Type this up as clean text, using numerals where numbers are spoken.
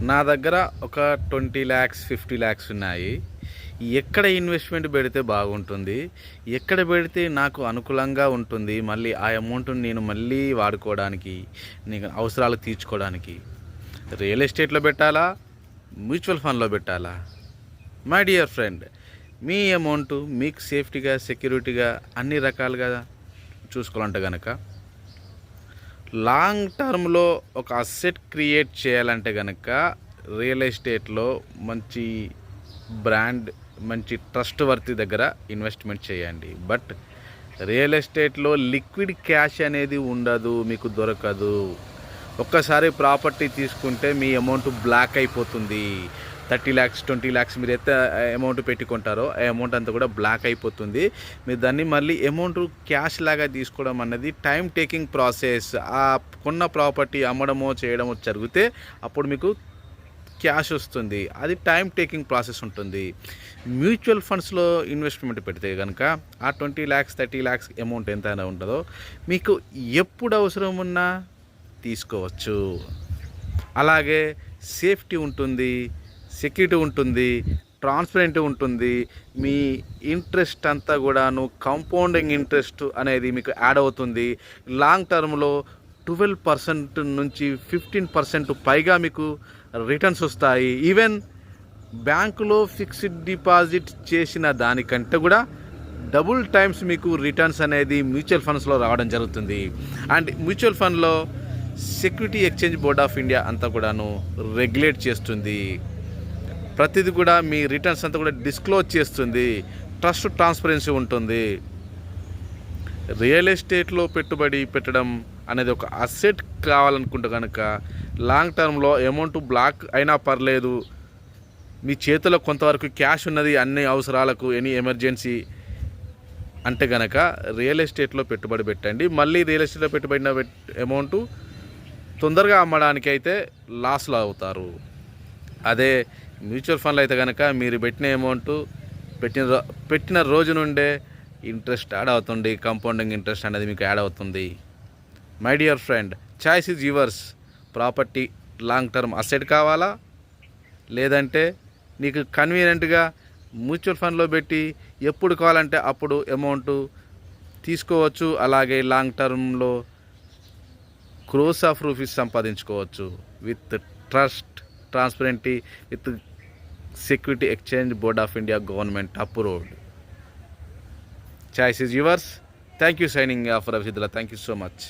నా దగ్గర ఒక 20 lakhs 50 lakhs ఉన్నాయి. ఎక్కడ ఇన్వెస్ట్మెంట్ పెడితే బాగుంటుంది, ఎక్కడ పెడితే నాకు అనుకూలంగా ఉంటుంది, మళ్ళీ ఆ అమౌంట్ని నేను మళ్ళీ వాడుకోవడానికి, నీకు అవసరాలు తీర్చుకోవడానికి రియల్ ఎస్టేట్లో పెట్టాలా, మ్యూచువల్ ఫండ్లో పెట్టాలా? My dear friend, me amount మీకు సేఫ్టీగా సెక్యూరిటీగా అన్ని రకాలుగా చూసుకోవాలంటే కనుక లాంగ్ టర్మ్లో ఒక అసెట్ క్రియేట్ చేయాలంటే కనుక రియల్ ఎస్టేట్లో మంచి బ్రాండ్, మంచి ట్రస్ట్ వర్తి దగ్గర ఇన్వెస్ట్మెంట్ చేయండి. బట్ రియల్ ఎస్టేట్లో లిక్విడ్ క్యాష్ అనేది ఉండదు, మీకు దొరకదు. ఒక్కసారి ప్రాపర్టీ తీసుకుంటే మీ అమౌంట్ బ్లాక్ అయిపోతుంది. 30 lakhs 20 lakhs మీరు ఎంత అమౌంట్ పెట్టుకుంటారో ఆ అమౌంట్ అంతా కూడా బ్లాక్ అయిపోతుంది. మీరు దాన్ని మళ్ళీ అమౌంట్ క్యాష్ లాగా తీసుకోవడం అన్నది టైం టేకింగ్ ప్రాసెస్. ఆ కొన్న ప్రాపర్టీ అమ్మడమో చేయడమో జరిగితే అప్పుడు మీకు క్యాష్ వస్తుంది. అది టైం టేకింగ్ ప్రాసెస్ ఉంటుంది. మ్యూచువల్ ఫండ్స్లో ఇన్వెస్ట్మెంట్ పెడితే కనుక ఆ 20 lakhs 30 lakhs అమౌంట్ ఎంత ఉంటుందో మీకు ఎప్పుడు అవసరం ఉన్నా తీసుకోవచ్చు. అలాగే సేఫ్టీ ఉంటుంది, సెక్యూరిటీ ఉంటుంది, ట్రాన్స్పరెంట్ ఉంటుంది. మీ ఇంట్రెస్ట్ అంతా కూడాను కాంపౌండింగ్ ఇంట్రెస్ట్ అనేది మీకు యాడ్ అవుతుంది. లాంగ్ టర్మ్లో 12% నుంచి 15% పైగా మీకు రిటర్న్స్ వస్తాయి. ఈవెన్ బ్యాంకులో ఫిక్స్డ్ డిపాజిట్ చేసిన దానికంటే కూడా డబుల్ టైమ్స్ మీకు రిటర్న్స్ అనేది మ్యూచువల్ ఫండ్స్లో రావడం జరుగుతుంది. అండ్ మ్యూచువల్ ఫండ్లో security exchange board of India అంతా కూడాను రెగ్యులేట్ చేస్తుంది. ప్రతిదీ కూడా మీ రిటర్న్స్ అంతా కూడా డిస్క్లోజ్ చేస్తుంది. ట్రస్ట్ ట్రాన్స్పరెన్సీ ఉంటుంది. రియల్ ఎస్టేట్లో పెట్టుబడి పెట్టడం అనేది ఒక అసెట్ కావాలనుకుంటే కనుక లాంగ్ టర్మ్లో అమౌంట్ బ్లాక్ అయినా పర్లేదు, మీ చేతిలో కొంతవరకు క్యాష్ ఉన్నది అన్ని అవసరాలకు, ఎనీ ఎమర్జెన్సీ అంటే కనుక రియల్ ఎస్టేట్లో పెట్టుబడి పెట్టండి. మళ్ళీ రియల్ ఎస్టేట్లో పెట్టుబడిన అమౌంట్ తొందరగా అమ్మడానికి అయితే లాస్లో అవుతారు. అదే మ్యూచువల్ ఫండ్లో అయితే కనుక మీరు పెట్టిన అమౌంట్ పెట్టిన రోజు నుండే ఇంట్రెస్ట్ యాడ్ అవుతుంది. కాంపౌండింగ్ ఇంట్రెస్ట్ అనేది మీకు యాడ్ అవుతుంది. My dear friend, choice is yours. Property long term asset కావాలా, లేదంటే నీకు కన్వీనియంట్గా మ్యూచువల్ ఫండ్లో పెట్టి ఎప్పుడు కావాలంటే అప్పుడు అమౌంట్ తీసుకోవచ్చు. అలాగే లాంగ్ టర్మ్లో క్రోర్స్ ఆఫ్ రూపీస్ సంపాదించుకోవచ్చు with trust, transparency, with security exchange board of India government approved. Choice is yours. Thank you. Signing off Ravisiddhula. Thank you so much.